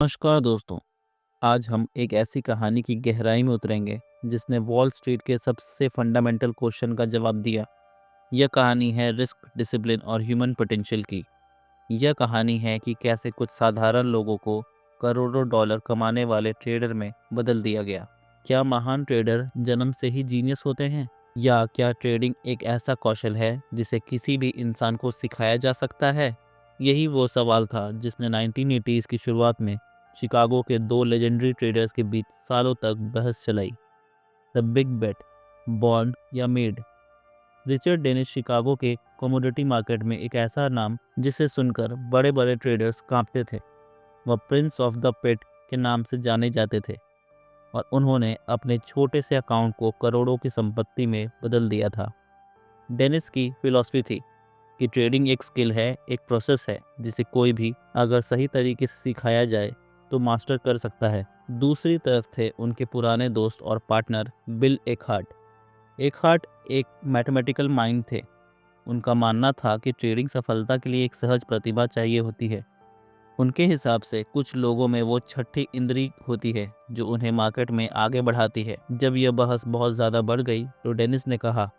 नमस्कार दोस्तों। आज हम एक ऐसी कहानी की गहराई में उतरेंगे जिसने वॉल स्ट्रीट के सबसे फंडामेंटल क्वेश्चन का जवाब दिया। यह कहानी है रिस्क, डिसिप्लिन और ह्यूमन पोटेंशियल की। यह कहानी है कि कैसे कुछ साधारण लोगों को करोड़ों डॉलर कमाने वाले ट्रेडर में बदल दिया गया। क्या महान ट्रेडर जन्म से ही जीनियस होते हैं, या क्या ट्रेडिंग एक ऐसा कौशल है जिसे किसी भी इंसान को सिखाया जा सकता है? यही वो सवाल था जिसने 1980s की शुरुआत में शिकागो के दो लेजेंडरी ट्रेडर्स के बीच सालों तक बहस चलाई। द बिग बेट, बॉन्ड या मेड। रिचर्ड डेनिस शिकागो के कमोडिटी मार्केट में एक ऐसा नाम जिसे सुनकर बड़े बड़े ट्रेडर्स कांपते थे। वह प्रिंस ऑफ द पेट के नाम से जाने जाते थे और उन्होंने अपने छोटे से अकाउंट को करोड़ों की संपत्ति में बदल दिया था। डेनिस की फिलॉसफी थी कि ट्रेडिंग एक स्किल है, एक प्रोसेस है जिसे कोई भी अगर सही तरीके से सिखाया जाए तो मास्टर कर सकता है। दूसरी तरफ थे उनके पुराने दोस्त और पार्टनर बिल एकहार्ट। एकहार्ट एक मैथमेटिकल माइंड थे। उनका मानना था कि ट्रेडिंग सफलता के लिए एक सहज प्रतिभा चाहिए होती है। उनके हिसाब से कुछ लोगों में वो छठी इंद्री होती है जो उन्हें मार्केट में आगे बढ़ाती है। जब यह बहस बहुत ज़्यादा बढ़ गई तो डेनिस ने कहा,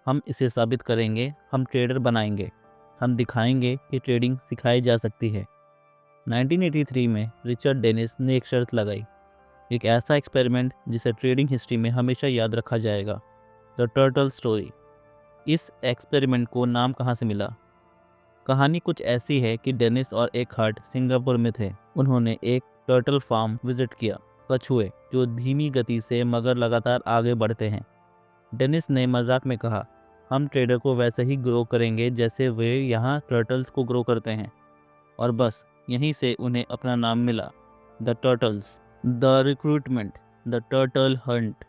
हम इसे साबित करेंगे, हम ट्रेडर बनाएंगे, हम दिखाएंगे कि ट्रेडिंग सिखाई जा सकती है। 1983 में रिचर्ड डेनिस ने एक शर्त लगाई, एक ऐसा एक्सपेरिमेंट जिसे ट्रेडिंग हिस्ट्री में हमेशा याद रखा जाएगा, द टर्टल स्टोरी। इस एक्सपेरिमेंट को नाम कहाँ से मिला? कहानी कुछ ऐसी है कि डेनिस और एकहार्ट सिंगापुर में थे। उन्होंने एक टर्टल फार्म विजिट किया, कछुए जो धीमी गति से मगर लगातार आगे बढ़ते हैं। डेनिस ने मजाक में कहा, हम ट्रेडर को वैसे ही ग्रो करेंगे जैसे वे यहाँ टर्टल्स को ग्रो करते हैं। और बस यहीं से उन्हें अपना नाम मिला, the turtles. The recruitment, the turtle hunt.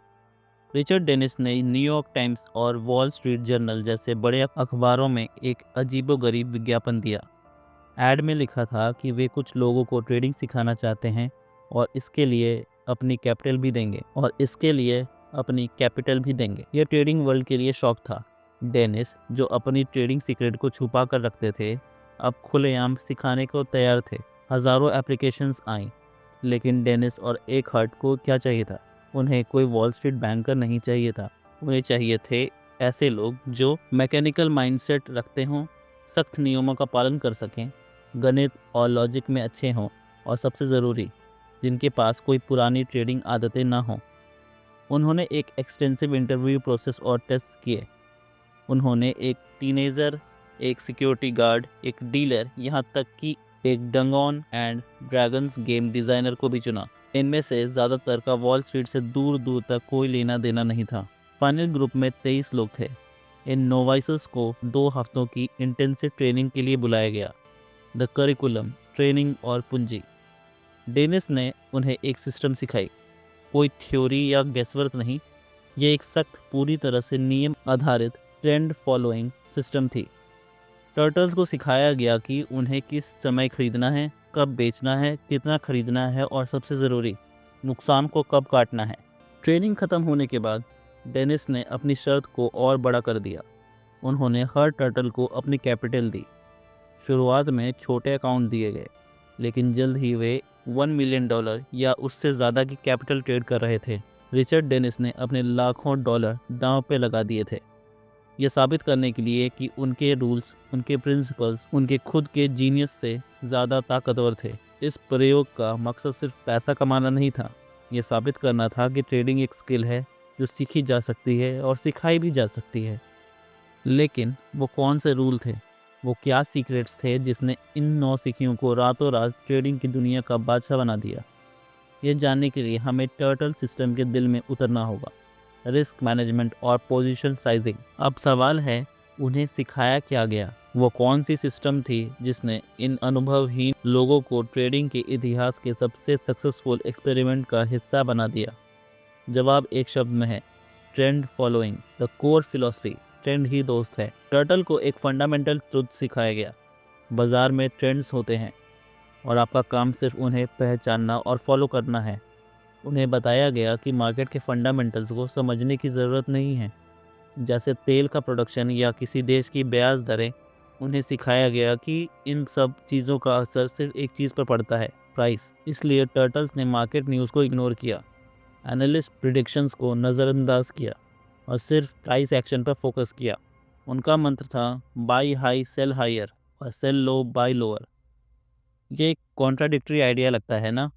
Richard Dennis ने न्यूयॉर्क टाइम्स और वॉल स्ट्रीट जर्नल जैसे बड़े अखबारों में एक अजीबोगरीब विज्ञापन दिया। एड में लिखा था कि वे कुछ लोगों को ट्रेडिंग सिखाना चाहते हैं और इसके लिए अपनी कैपिटल भी देंगे। यह ट्रेडिंग वर्ल्ड के लिए शौक था। डेनिस, जो अपनी ट्रेडिंग सीक्रेट को छुपा कर रखते थे, अब खुलेआम सिखाने को तैयार थे। हजारों एप्लीकेशंस आईं, लेकिन डेनिस और एकहार्ट को क्या चाहिए था? उन्हें कोई वॉल स्ट्रीट बैंकर नहीं चाहिए था। उन्हें चाहिए थे ऐसे लोग जो मैकेनिकल माइंडसेट रखते हों, सख्त नियमों का पालन कर सकें, गणित और लॉजिक में अच्छे हों, और सबसे ज़रूरी, जिनके पास कोई पुरानी ट्रेडिंग आदतें ना हों। उन्होंने एक एक्सटेंसिव इंटरव्यू प्रोसेस और टेस्ट किए। उन्होंने एक टीनेजर, एक सिक्योरिटी गार्ड, एक डीलर, यहाँ तक कि एक डंगॉन एंड ड्रैगन्स गेम डिज़ाइनर को भी चुना। इनमें से ज़्यादातर का वॉल स्ट्रीट से दूर दूर तक कोई लेना देना नहीं था। फाइनल ग्रुप में 23 लोग थे। इन नोवाइसस को 2 हफ्तों की इंटेंसिव ट्रेनिंग के लिए बुलाया गया। द करिकुलम, ट्रेनिंग और पूंजी। डेनिस ने उन्हें एक सिस्टम सिखाई, कोई थ्योरी या गेसवर्क नहीं। ये एक सख्त, पूरी तरह से नियम आधारित ट्रेंड फॉलोइंग सिस्टम थी। टर्टल्स को सिखाया गया कि उन्हें किस समय खरीदना है, कब बेचना है, कितना खरीदना है और सबसे ज़रूरी, नुकसान को कब काटना है। ट्रेनिंग ख़त्म होने के बाद डेनिस ने अपनी शर्त को और बड़ा कर दिया। उन्होंने हर टर्टल को अपनी कैपिटल दी। शुरुआत में छोटे अकाउंट दिए गए, लेकिन जल्द ही वे $1 मिलियन या उससे ज़्यादा की कैपिटल ट्रेड कर रहे थे। रिचर्ड डेनिस ने अपने लाखों डॉलर दांव पे लगा दिए थे, यह साबित करने के लिए कि उनके रूल्स, उनके प्रिंसिपल्स, उनके खुद के जीनियस से ज़्यादा ताकतवर थे। इस प्रयोग का मकसद सिर्फ पैसा कमाना नहीं था, यह साबित करना था कि ट्रेडिंग एक स्किल है जो सीखी जा सकती है और सिखाई भी जा सकती है। लेकिन वो कौन से रूल थे, वो क्या सीक्रेट्स थे जिसने इन नौसिखियों को रातों रात ट्रेडिंग की दुनिया का बादशाह बना दिया? ये जानने के लिए हमें टर्टल सिस्टम के दिल में उतरना होगा, रिस्क मैनेजमेंट और पोजीशन साइजिंग। अब सवाल है, उन्हें सिखाया क्या गया? वो कौन सी सिस्टम थी जिसने इन अनुभवहीन लोगों को ट्रेडिंग के इतिहास के सबसे सक्सेसफुल एक्सपेरिमेंट का हिस्सा बना दिया? जवाब एक शब्द में है, trend following. The core philosophy, trend ही दोस्त है। टर्टल को एक फंडामेंटल ट्रुथ सिखाया गया, बाजार में ट्रेंड्स होते हैं और आपका काम सिर्फ उन्हें पहचानना और फॉलो करना है। उन्हें बताया गया कि मार्केट के फंडामेंटल्स को समझने की ज़रूरत नहीं है, जैसे तेल का प्रोडक्शन या किसी देश की ब्याज दरें। उन्हें सिखाया गया कि इन सब चीज़ों का असर सिर्फ एक चीज़ पर पड़ता है, प्राइस। इसलिए टर्टल्स ने मार्केट न्यूज़ को इग्नोर किया, एनालिस्ट प्रिडिक्शंस को नज़रअंदाज किया और सिर्फ प्राइस एक्शन पर फोकस किया। उनका मंत्र था बाई हाई सेल हायर और सेल लो बाई लोअर। ये एक कॉन्ट्राडिक्टरी आइडिया लगता है ना।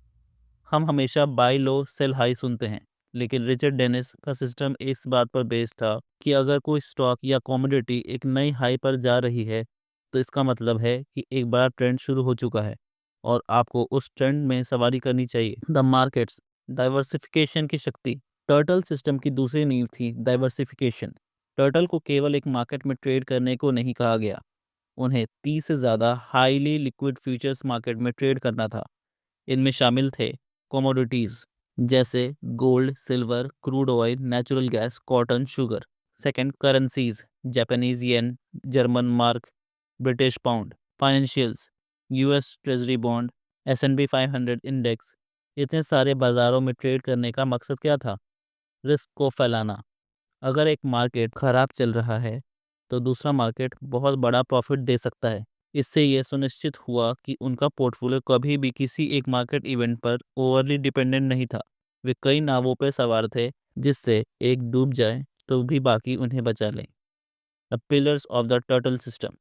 हम हमेशा बाई लो सेल हाई सुनते हैं, लेकिन रिचर्ड डेनिस का सिस्टम इस बात पर बेस्ड था कि अगर कोई स्टॉक या कमोडिटी एक नई हाई पर जा रही है तो इसका मतलब है कि एक बड़ा ट्रेंड शुरू हो चुका है और आपको उस ट्रेंड में सवारी करनी चाहिए। द मार्केट्स डाइवर्सिफिकेशन की शक्ति। टर्टल सिस्टम की दूसरी नींव थी डाइवर्सिफिकेशन। टर्टल को केवल एक मार्केट में ट्रेड करने को नहीं कहा गया, उन्हें 30 से ज़्यादा हाईली लिक्विड फ्यूचर्स मार्केट में ट्रेड करना था। इनमें शामिल थे कमोडिटीज़ जैसे gold, silver, crude oil, natural gas, cotton, sugar. Second, currencies, Japanese yen, German mark, British pound. Financials, US treasury bond, S&P 500 index. इतने सारे बाजारों में ट्रेड करने का मकसद क्या था? रिस्क को फैलाना। अगर एक मार्केट खराब चल रहा है तो दूसरा मार्केट बहुत बड़ा प्रॉफिट दे सकता है। इससे यह सुनिश्चित हुआ कि उनका पोर्टफोलियो कभी भी किसी एक मार्केट इवेंट पर ओवरली डिपेंडेंट नहीं था। वे कई नावों पर सवार थे, जिससे एक डूब जाए तो भी बाकी उन्हें बचा लें। The pillars of the turtle system.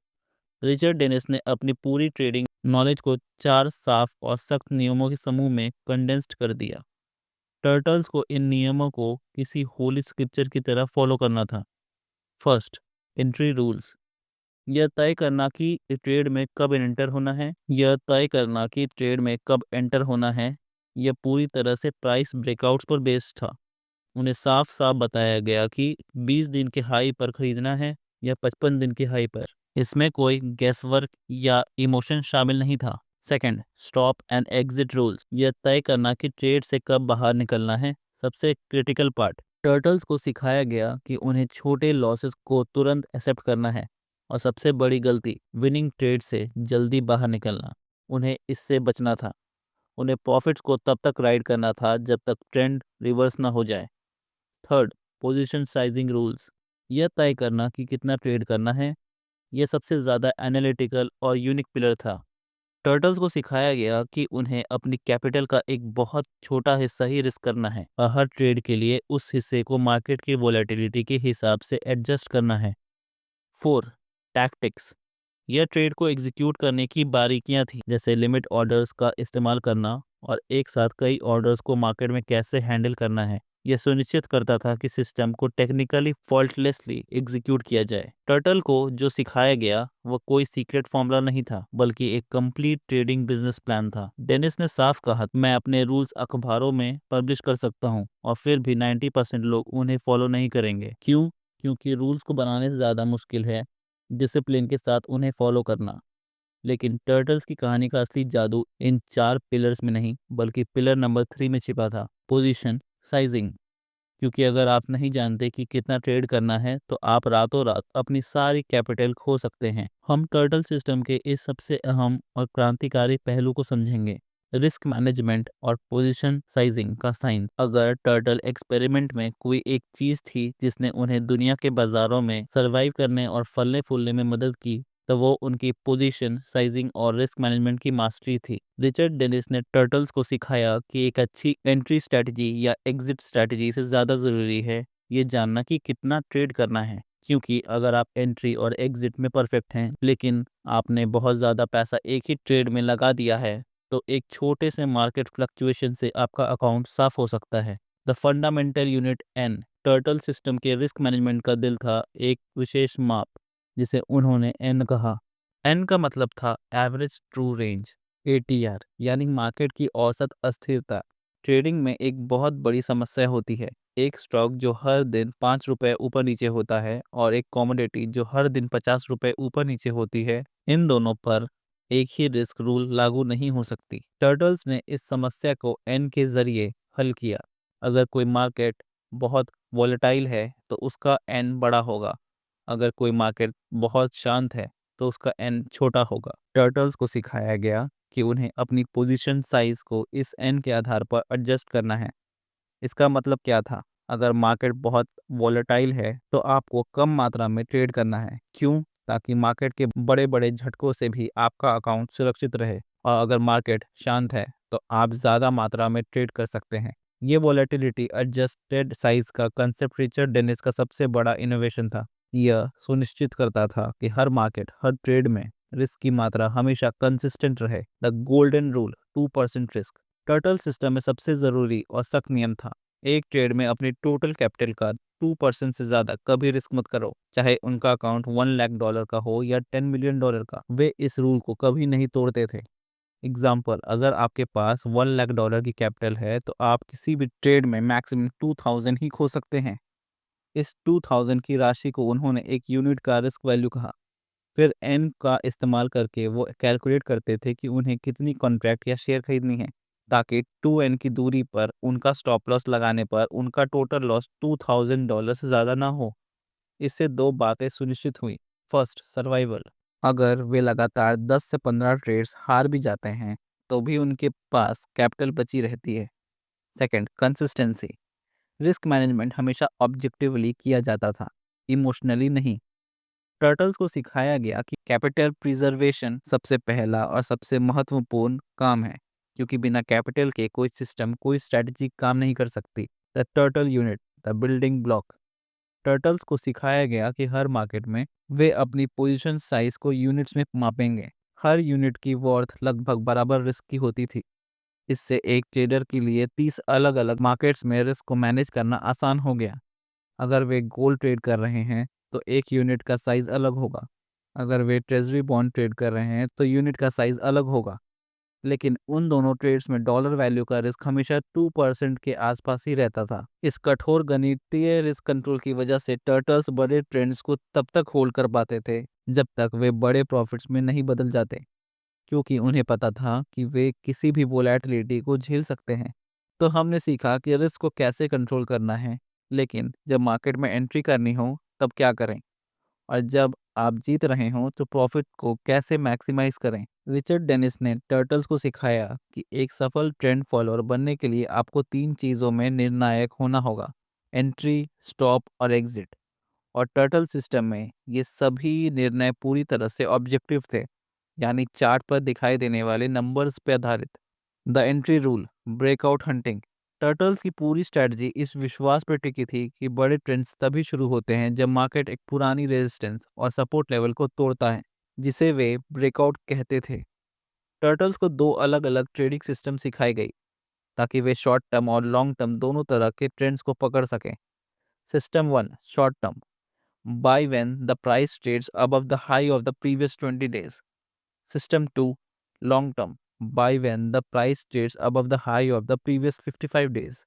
Richard Dennis ने अपनी पूरी ट्रेडिंग नॉलेज को 4 साफ और सख्त नियमों के समूह में कंडेंस्ड कर दिया। टर्टल्स को इन नियमों को किसी होली स्क्रिप्चर की तरह फॉलो करना था। First, entry rules. यह तय करना कि ट्रेड में कब एंटर होना है। यह पूरी तरह से प्राइस ब्रेकआउट्स पर बेस्ड था। उन्हें साफ साफ बताया गया कि 20 दिन के हाई पर खरीदना है या 55 दिन के हाई पर। इसमें कोई गैसवर्क या इमोशन शामिल नहीं था। Second, stop and exit rules. यह तय करना कि ट्रेड से कब बाहर निकलना है, सबसे क्रिटिकल पार्ट। टर्टल्स को सिखाया गया कि उन्हें छोटे लॉसेस को तुरंत एक्सेप्ट करना है और सबसे बड़ी गलती, विनिंग ट्रेड से जल्दी बाहर निकलना। उन्हें इससे बचना था। उन्हें प्रॉफिट्स को तब तक राइड करना था जब तक ट्रेंड रिवर्स ना हो जाए। Third, position sizing rules. यह तय करना कि कितना ट्रेड करना है, यह सबसे ज़्यादा एनालिटिकल और यूनिक पिलर था। टर्टल्स को सिखाया गया कि उन्हें अपनी कैपिटल का एक बहुत छोटा हिस्सा ही रिस्क करना है और हर ट्रेड के लिए उस हिस्से को मार्केट की वोलेटिलिटी के हिसाब से एडजस्ट करना है। 4, टैक्टिक्स। यह ट्रेड को एग्जीक्यूट करने की बारीकियां थी, जैसे लिमिट ऑर्डर्स का इस्तेमाल करना और एक साथ कई ऑर्डर्स को मार्केट में कैसे हैंडल करना है। यह सुनिश्चित करता था कि सिस्टम को टेक्निकली फॉल्टलेसली एग्जीक्यूट किया जाए। टर्टल को जो सिखाया गया वह कोई सीक्रेट फॉर्मूला नहीं था, बल्कि एक कंप्लीट ट्रेडिंग बिजनेस प्लान था। डेनिस ने साफ कहा, मैं अपने रूल्स अखबारों में पब्लिश कर सकता हूँ और फिर भी 90% लोग उन्हें फॉलो नहीं करेंगे। क्यों? क्योंकि रूल्स को बनाने से ज़्यादा मुश्किल है डिसिप्लिन के साथ उन्हें फॉलो करना। लेकिन टर्टल्स की कहानी का असली जादू इन 4 पिलर्स में नहीं, बल्कि पिलर नंबर 3 में छिपा था, पोजीशन साइजिंग। क्योंकि अगर आप नहीं जानते कि कितना ट्रेड करना है तो आप रातों रात अपनी सारी कैपिटल खो सकते हैं। हम टर्टल सिस्टम के इस सबसे अहम और क्रांतिकारी पहलू को समझेंगे, रिस्क मैनेजमेंट और पोजीशन साइजिंग का साइंस। अगर टर्टल एक्सपेरिमेंट में कोई एक चीज थी जिसने उन्हें दुनिया के बाजारों में सरवाइव करने और फलने फूलने में मदद की, तो वो उनकी पोजीशन साइजिंग और रिस्क मैनेजमेंट की मास्टरी थी। रिचर्ड डेनिस ने टर्टल्स को सिखाया कि एक अच्छी एंट्री स्ट्रैटेजी या एग्जिट स्ट्रैटेजी से ज़्यादा ज़रूरी है ये जानना कि कितना ट्रेड करना है। क्योंकि अगर आप एंट्री और एग्जिट में परफेक्ट हैं, लेकिन आपने बहुत ज़्यादा पैसा एक ही ट्रेड में लगा दिया है, तो एक छोटे से मार्केट फ्लक्चुएशन से आपका अकाउंट साफ हो सकता है। The fundamental unit N. Turtle system के रिस्क मैनेजमेंट का दिल था एक विशेष माप, जिसे उन्होंने एन कहा। एन का मतलब था एवरेज ट्रू रेंज, ATR, यानी मार्केट की औसत अस्थिरता। ट्रेडिंग में एक बहुत बड़ी समस्या होती है, एक स्टॉक जो हर दिन 5 रुपए ऊपर नीचे होता है और एक कमोडिटी जो हर दिन 50 रुपए ऊपर नीचे होती है। इन दोनों पर एक ही रिस्क रूल लागू नहीं हो सकती। टर्टल्स ने इस समस्या को एन के जरिए हल किया। अगर कोई मार्केट बहुत वॉलेटाइल है तो उसका एन बड़ा होगा, अगर कोई मार्केट बहुत शांत है तो उसका एन छोटा होगा। टर्टल्स को सिखाया गया कि उन्हें अपनी पोजीशन साइज को इस एन के आधार पर एडजस्ट करना है। इसका मतलब क्या था? अगर मार्केट बहुत वॉलेटाइल है तो आपको कम मात्रा में ट्रेड करना है। क्यों? ताकि मार्केट के बड़े बड़े झटकों से भी आपका अकाउंट सुरक्षित रहे। और अगर मार्केट शांत है तो आप ज़्यादा मात्रा में ट्रेड कर सकते हैं। ये वॉलेटिलिटी एडजस्टेड साइज का कंसेप्ट रिचर्ड डेनिस का सबसे बड़ा इनोवेशन था। यह सुनिश्चित करता था कि हर मार्केट, हर ट्रेड में रिस्क की मात्रा हमेशा कंसिस्टेंट रहे। The golden rule, 2% risk. Turtle system में सबसे ज़रूरी और सख्त नियम था, एक ट्रेड में अपनी टोटल कैपिटल का 2% से ज़्यादा कभी रिस्क मत करो, चाहे उनका अकाउंट $1 लाख का हो या $10 मिलियन का। वे इस रूल को कभी नहीं तोड़ते थे। एग्जाम्पल, अगर आपके पास $1 लाख की कैपिटल है तो आप किसी भी ट्रेड में मैक्सिमम 2000 ही खो सकते हैं। इस 2000 की राशि को उन्होंने एक यूनिट का रिस्क वैल्यू कहा। फिर एन का इस्तेमाल करके वो कैलकुलेट करते थे कि उन्हें कितनी कॉन्ट्रैक्ट या शेयर खरीदनी है, ताकि 2n की दूरी पर उनका स्टॉप लॉस लगाने पर उनका टोटल लॉस $2000 से ज़्यादा ना हो। इससे दो बातें सुनिश्चित हुई। First, survival. अगर वे लगातार 10 से 15 ट्रेड्स हार भी जाते हैं तो भी उनके पास कैपिटल बची रहती है। Second, consistency. रिस्क मैनेजमेंट हमेशा ऑब्जेक्टिवली किया जाता था, इमोशनली नहीं। टर्टल्स को सिखाया गया कि कैपिटल प्रिजर्वेशन सबसे पहला और सबसे महत्वपूर्ण काम है, क्योंकि बिना कैपिटल के कोई सिस्टम, कोई स्ट्रैटेजी काम नहीं कर सकती। The turtle unit, the building block. Turtles को सिखाया गया कि हर मार्केट में वे अपनी पोजीशन साइज को यूनिट्स में मापेंगे। हर यूनिट की वर्थ लगभग बराबर रिस्क की होती थी। इससे एक ट्रेडर के लिए 30 अलग अलग मार्केट्स में रिस्क को मैनेज करना आसान हो गया। अगर वे गोल्ड ट्रेड कर रहे हैं तो एक यूनिट का साइज अलग होगा। अगर वे ट्रेजरी बॉन्ड ट्रेड कर रहे हैं तो यूनिट का साइज अलग होगा। लेकिन उन दोनों ट्रेड्स में डॉलर वैल्यू का रिस्क हमेशा 2% के आसपास ही रहता था। इस कठोर गणितीय रिस्क कंट्रोल की वजह से टर्टल्स बड़े ट्रेंड्स को तब तक होल्ड कर पाते थे जब तक वे बड़े प्रॉफिट्स में नहीं बदल जाते, क्योंकि उन्हें पता था कि वे किसी भी वोलेटिलिटी को झेल सकते हैं। तो हमने सीखा कि रिस्क को कैसे कंट्रोल करना है, लेकिन जब मार्केट में एंट्री करनी हो तब क्या करें, और जब आप जीत रहे हों तो प्रॉफिट को कैसे मैक्सिमाइज करें। रिचर्ड डेनिस ने टर्टल्स को सिखाया कि एक सफल ट्रेंड फॉलोअर बनने के लिए आपको 3 चीज़ों में निर्णायक होना होगा: एंट्री, स्टॉप और एग्जिट। और टर्टल सिस्टम में ये सभी निर्णय पूरी तरह से ऑब्जेक्टिव थे, यानी चार्ट पर दिखाई देने वाले नंबर्स पे आधारित। The entry rule, breakout hunting. Turtles की पूरी स्ट्रेटजी इस विश्वास पर टिकी थी कि बड़े ट्रेंड्स तभी शुरू होते हैं जब मार्केट एक पुरानी रेजिस्टेंस और सपोर्ट लेवल को तोड़ता है, जिसे वे ब्रेकआउट कहते थे। टर्टल्स को दो अलग अलग ट्रेडिंग सिस्टम सिखाई गई ताकि वे शॉर्ट टर्म और लॉन्ग टर्म दोनों तरह के ट्रेंड्स को पकड़ सकें। System one, short term, buy when the price trades above the high of the previous 20 days. System 2, long term, buy when the price trades above the high of the previous 55 days.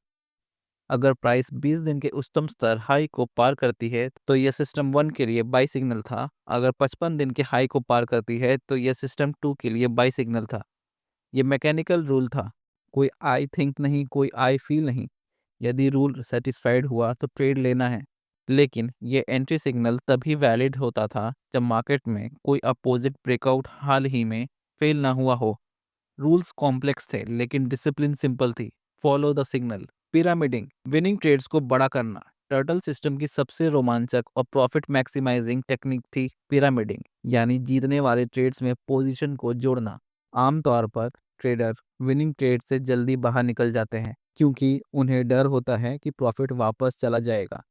अगर price 20 दिन के उच्चतम स्तर high को पार करती है तो यह सिस्टम 1 के लिए बाई सिग्नल था। अगर 55 दिन के हाई को पार करती है तो यह सिस्टम 2 के लिए बाई सिग्नल था। यह मैकेनिकल रूल था, कोई आई थिंक नहीं, कोई आई फील नहीं। यदि रूल सेटिस्फाइड हुआ तो ट्रेड लेना है। लेकिन ये एंट्री सिग्नल तभी वैलिड होता था जब मार्केट में कोई अपोजिट ब्रेकआउट हाल ही में फेल ना हुआ हो। रूल्स कॉम्प्लेक्स थे लेकिन डिसिप्लिन सिंपल थी। Follow the signal. Pyramiding, winning trades को बड़ा करना। टर्टल सिस्टम की सबसे रोमांचक और प्रॉफिट मैक्सिमाइजिंग टेक्निक थी पिरामिडिंग, यानी जीतने वाले ट्रेड्स में पोजीशन को जोड़ना। आमतौर पर ट्रेडर विनिंग ट्रेड से जल्दी बाहर निकल जाते हैं क्योंकि उन्हें डर होता है कि प्रॉफिट वापस चला जाएगा।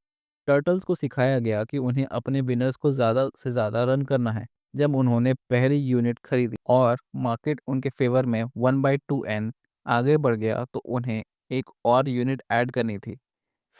टर्टल्स को सिखाया गया कि उन्हें अपने विनर्स को ज़्यादा से ज़्यादा रन करना है। जब उन्होंने पहली यूनिट खरीदी और मार्केट उनके फेवर में 1/2n आगे बढ़ गया तो उन्हें एक और यूनिट ऐड करनी थी।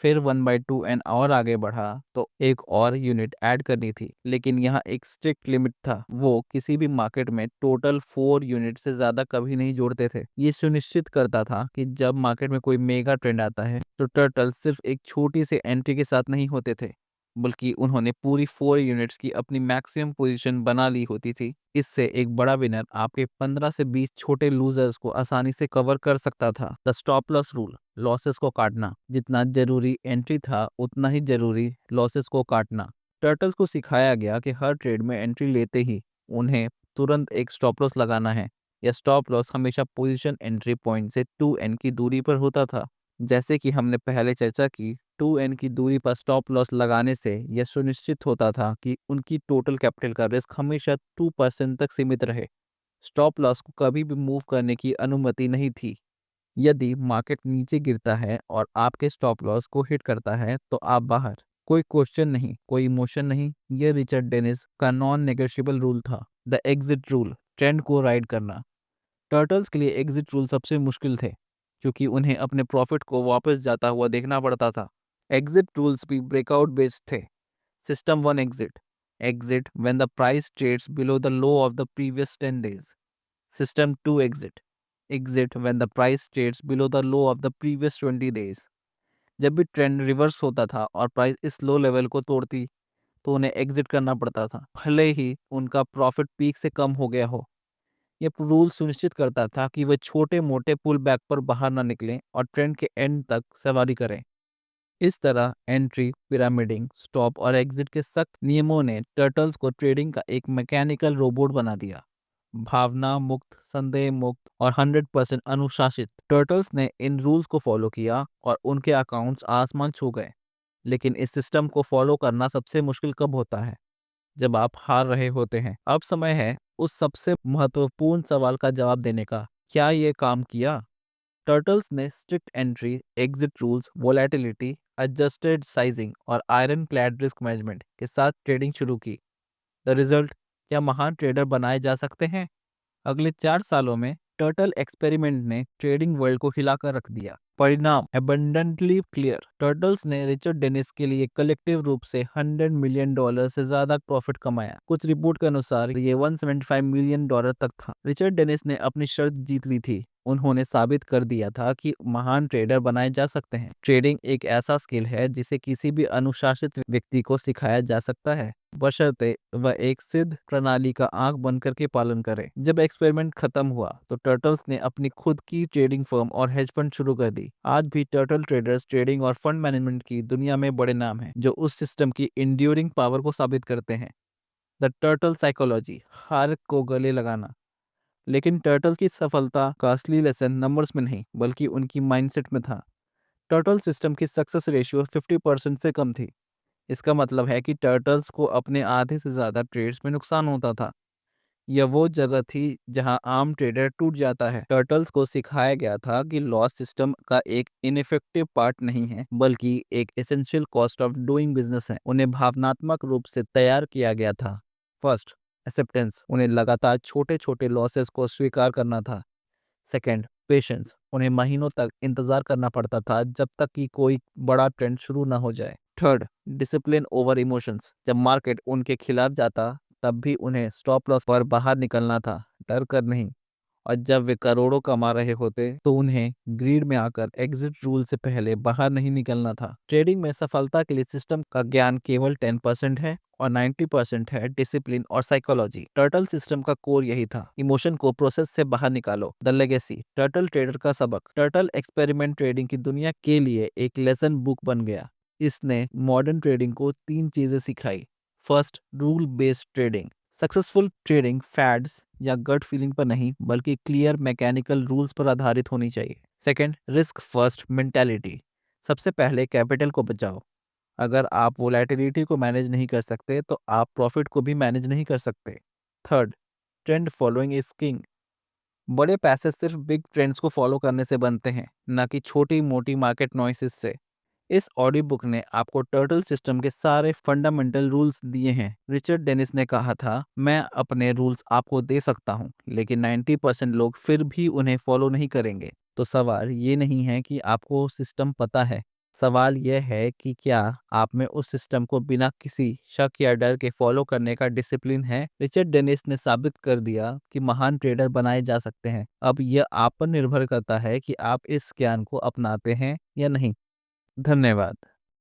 फिर 1/2n और आगे बढ़ा तो एक और यूनिट ऐड करनी थी। लेकिन यहाँ एक स्ट्रिक्ट लिमिट था, वो किसी भी मार्केट में टोटल 4 यूनिट से ज़्यादा कभी नहीं जोड़ते थे। ये सुनिश्चित करता था कि जब मार्केट में कोई मेगा ट्रेंड आता है तो टर्टल सिर्फ एक छोटी सी एंट्री के साथ नहीं होते थे, बल्कि उन्होंने पूरी 4 यूनिट्स की अपनी मैक्सिमम पोजीशन बना ली होती थी। इससे एक बड़ा विनर आपके 15 से 20 छोटे लूजर्स को आसानी से कवर कर सकता था। The stop loss rule, losses को काटना। जितना जरूरी एंट्री था उतना ही जरूरी लॉसेस को काटना। टर्टल्स को सिखाया गया कि हर ट्रेड में एंट्री लेते ही उन्हें तुरंत एक स्टॉप लॉस लगाना है। यह स्टॉप लॉस हमेशा पोजीशन एंट्री पॉइंट से 2n की दूरी पर होता था। जैसे कि हमने पहले चर्चा की, 2n की दूरी पर स्टॉप लॉस लगाने से यह सुनिश्चित होता था कि उनकी टोटल कैपिटल का रिस्क हमेशा 2% तक सीमित रहे। स्टॉप लॉस को कभी भी मूव करने की अनुमति नहीं थी। यदि मार्केट नीचे गिरता है और आपके स्टॉप लॉस को हिट करता है तो आप बाहर। कोई क्वेश्चन नहीं, कोई इमोशन नहीं। ये रिचर्ड डेनिस का नॉन नेगोशिएबल रूल था। द एग्जिट रूल, ट्रेंड को राइड करना। टर्टल्स के लिए एग्जिट रूल सबसे मुश्किल थे क्योंकि उन्हें अपने प्रॉफिट को वापस जाता हुआ देखना पड़ता था। एग्जिट रूल्स भी ब्रेकआउट बेस्ड थे। System one exit, exit when the price trades below the low of the previous 10 days. System two exit, exit when the price trades below the low of the previous 20 days. जब भी trend reverse होता था और price इस low level को तोड़ती तो उन्हें एग्जिट करना पड़ता था, भले ही उनका प्रॉफिट पीक से कम हो गया हो। ये रूल सुनिश्चित करता था कि वे छोटे मोटे पुल बैक पर बाहर ना निकलें और ट्रेंड के एंड तक सवारी करें। इस तरह एंट्री, पिरामिडिंग, स्टॉप और एग्जिट के सख्त नियमों ने टर्टल्स को ट्रेडिंग का एक मैकेनिकल रोबोट बना दिया। भावना मुक्त, संदेह मुक्त और 100% अनुशासित। टर्टल्स ने इन रूल्स को फॉलो किया और उनके अकाउंट्स आसमान छू गए। लेकिन इस सिस्टम को फॉलो करना सबसे मुश्किल कब होता है? जब आप हार रहे होते हैं। अब समय है उस सबसे महत्वपूर्ण सवाल का जवाब देने का। क्या ये काम किया? टर्टल्स ने strict entry, exit rules, volatility, adjusted sizing और आयरन क्लैड रिस्क मैनेजमेंट के साथ ट्रेडिंग शुरू की। द रिजल्ट, क्या महान ट्रेडर बनाए जा सकते हैं? अगले 4 सालों में टर्टल एक्सपेरिमेंट ने ट्रेडिंग वर्ल्ड को हिलाकर रख दिया। परिणाम एबंडेंटली क्लियर। टर्टल्स ने रिचर्ड डेनिस के लिए कलेक्टिव रूप से $100 मिलियन से ज्यादा प्रॉफिट कमाया। कुछ रिपोर्ट के अनुसार ये $175 मिलियन तक था। रिचर्ड डेनिस ने अपनी शर्त जीत ली थी। उन्होंने साबित कर दिया था कि महान ट्रेडर बनाए जा सकते हैं। ट्रेडिंग एक ऐसा स्किल है जिसे किसी भी अनुशासित व्यक्ति को सिखाया जा सकता है, बशर्ते वह एक सिद्ध प्रणाली का आंख बंद करके पालन करे। जब एक्सपेरिमेंट खत्म हुआ तो टर्टल्स ने अपनी खुद की ट्रेडिंग फर्म और हेज फंड शुरू कर दी। आज भी टर्टल ट्रेडर्स ट्रेडिंग और फंड मैनेजमेंट की दुनिया में बड़े नाम हैं जो उस सिस्टम की इंड्यूरिंग पावर को साबित करते हैं। द टर्टल साइकोलॉजी, हार को गले लगाना। लेकिन टर्टल की सफलता का असली लेसन नंबर्स में नहीं बल्कि उनकी माइंडसेट में था। टर्टल सिस्टम की सक्सेस रेशियो 50% से कम थी। इसका मतलब है कि टर्टल्स को अपने आधे से ज्यादा ट्रेड्स में नुकसान होता था। यह वो जगह थी जहां आम ट्रेडर टूट जाता है। टर्टल्स को सिखाया गया था कि लॉस सिस्टम का एक इनइफेक्टिव पार्ट नहीं है बल्कि एक essential cost of doing business है। उन्हें भावनात्मक रूप से तैयार किया गया था। First, acceptance. उन्हें लगातार छोटे छोटे लॉसेस को स्वीकार करना था। Second, patience. उन्हें महीनों तक इंतजार करना पड़ता था जब तक कि कोई बड़ा ट्रेंड शुरू ना हो जाए। Third, discipline over emotions. जब मार्केट उनके खिलाफ जाता तब भी उन्हें स्टॉप लॉस पर बाहर निकलना था, डर कर नहीं। और जब वे करोड़ों कमा रहे होते तो उन्हें ग्रीड में आकर एग्जिट रूल से पहले बाहर नहीं निकलना था। ट्रेडिंग में सफलता के लिए सिस्टम का ज्ञान केवल 10% है और 90% है डिसिप्लिन और साइकोलॉजी। टर्टल सिस्टम का कोर यही था। इमोशन को प्रोसेस से बाहर निकालो। द लेगेसी, टर्टल ट्रेडर का सबक। टर्टल एक्सपेरिमेंट ट्रेडिंग की दुनिया के लिए एक लेसन बुक बन गया। इसने मॉडर्न ट्रेडिंग को 3 चीजें सिखाई। First, rule based trading. Successful trading fads या गट फीलिंग पर नहीं बल्कि क्लियर मैकेनिकल रूल्स पर आधारित होनी चाहिए। Second, risk first mentality. सबसे पहले कैपिटल को बचाओ। अगर आप वोलेटिलिटी को मैनेज नहीं कर सकते तो आप प्रॉफिट को भी मैनेज नहीं कर सकते। Third, trend following is king. बड़े पैसे सिर्फ बिग ट्रेंड्स को फॉलो करने से बनते हैं, ना कि छोटी मोटी मार्केट नॉइसेस से। इस ऑडियो बुक ने आपको टर्टल सिस्टम के सारे फंडामेंटल रूल्स दिए हैं। रिचर्ड डेनिस ने कहा था, मैं अपने रूल्स आपको दे सकता हूं लेकिन 90% लोग फिर भी उन्हें फॉलो नहीं करेंगे। तो सवाल ये नहीं है कि आपको सिस्टम पता है, सवाल यह है कि क्या आप में उस सिस्टम को बिना किसी शक या डर के फॉलो करने का डिसिप्लिन है। रिचर्ड डेनिस ने साबित कर दिया कि महान ट्रेडर बनाए जा सकते हैं। अब यह आप पर निर्भर करता है कि आप इस ज्ञान को अपनाते हैं या नहीं। धन्यवाद।